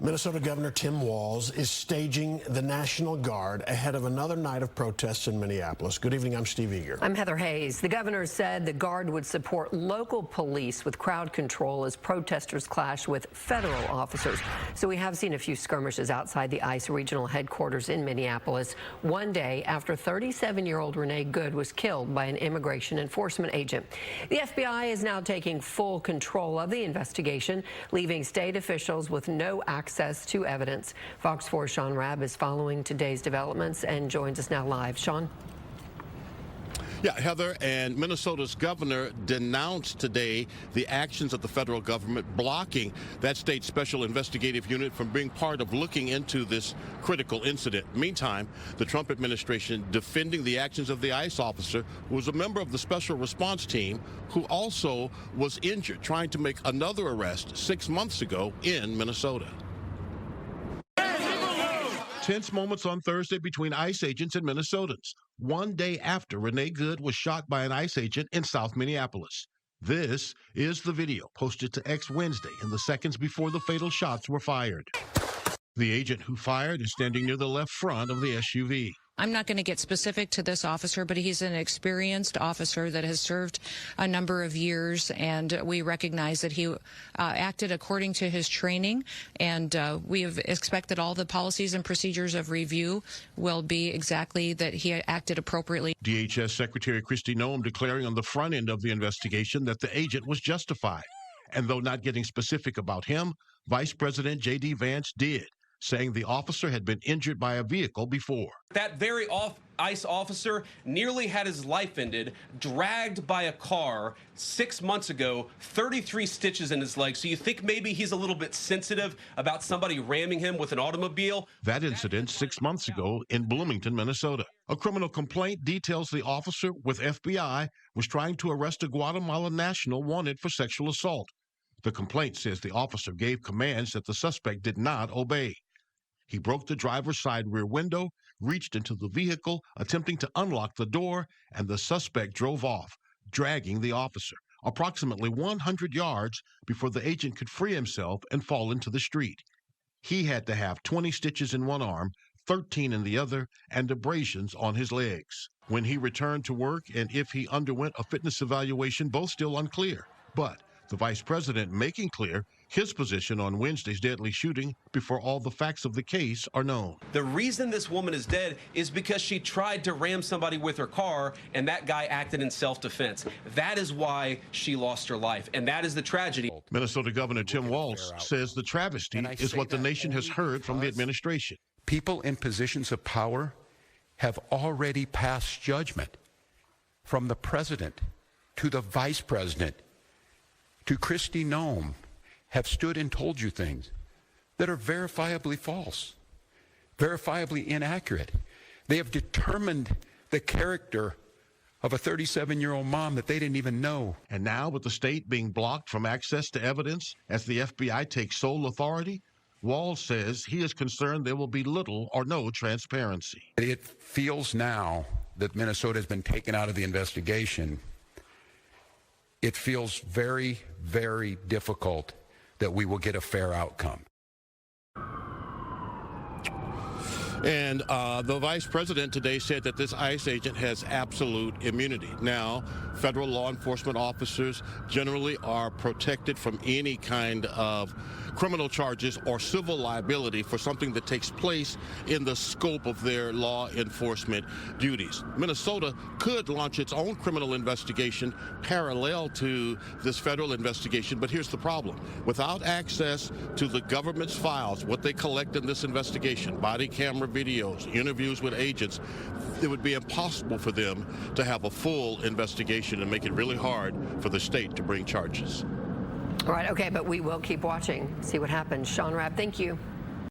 Minnesota Governor Tim Walz is staging the National Guard ahead of another night of protests in Minneapolis. Good evening, I'm Steve Eager. I'm Heather Hayes. The governor said the Guard would support local police with crowd control as protesters clash with federal officers. So we have seen a few skirmishes outside the ICE regional headquarters in Minneapolis, one day after 37-year-old Renee Good was killed by an immigration enforcement agent. The FBI is now taking full control of the investigation, leaving state officials with no access to evidence. Fox 4's Sean Rabb is following today's developments and joins us now live. Sean? Yeah, Heather, and Minnesota's governor denounced today the actions of the federal government blocking that state special investigative unit from being part of looking into this critical incident. Meantime, the Trump administration defending the actions of the ICE officer who was a member of the special response team who also was injured trying to make another arrest 6 months ago in Minnesota. Tense moments on Thursday between ICE agents and Minnesotans, one day after Renee Good was shot by an ICE agent in South Minneapolis. This is the video posted to X Wednesday in the seconds before the fatal shots were fired. The agent who fired is standing near the left front of the SUV. I'm not going to get specific to this officer, but he's an experienced officer that has served a number of years, and we recognize that he acted according to his training, and we have expected all the policies and procedures of review will be exactly that he acted appropriately. DHS Secretary Kristi Noem declaring on the front end of the investigation that the agent was justified. And though not getting specific about him, Vice President J.D. Vance did, saying the officer had been injured by a vehicle before. That very ICE officer nearly had his life ended, dragged by a car 6 months ago, 33 stitches in his leg. So you think maybe he's a little bit sensitive about somebody ramming him with an automobile? That incident 6 months ago in Bloomington, Minnesota. A criminal complaint details the officer with FBI was trying to arrest a Guatemalan national wanted for sexual assault. The complaint says the officer gave commands that the suspect did not obey. He broke the driver's side rear window, reached into the vehicle, attempting to unlock the door, and the suspect drove off, dragging the officer approximately 100 yards before the agent could free himself and fall into the street. He had to have 20 stitches in one arm, 13 in the other, and abrasions on his legs. When he returned to work and if he underwent a fitness evaluation, both still unclear. But the vice president making clear his position on Wednesday's deadly shooting before all the facts of the case are known. The reason this woman is dead is because she tried to ram somebody with her car, and that guy acted in self-defense. That is why she lost her life, and that is the tragedy. Minnesota Governor Tim Walz says the travesty is what the nation has heard from the administration. People in positions of power have already passed judgment, from the president to the vice president to Kristi Noem, have stood and told you things that are verifiably false, verifiably inaccurate. They have determined the character of a 37-year-old mom that they didn't even know. And now, with the state being blocked from access to evidence as the FBI takes sole authority, Walz says he is concerned there will be little or no transparency. It feels now that Minnesota has been taken out of the investigation. It feels very, very difficult that we will get a fair outcome. And the vice president today said that this ICE agent has absolute immunity. Now, federal law enforcement officers generally are protected from any kind of criminal charges or civil liability for something that takes place in the scope of their law enforcement duties. Minnesota could launch its own criminal investigation parallel to this federal investigation, but here's the problem. Without access to the government's files, what they collect in this investigation, body camera videos, interviews with agents, it would be impossible for them to have a full investigation and make it really hard for the state to bring charges. All right, okay, but we will keep watching, see what happens. Sean Rabb, thank you.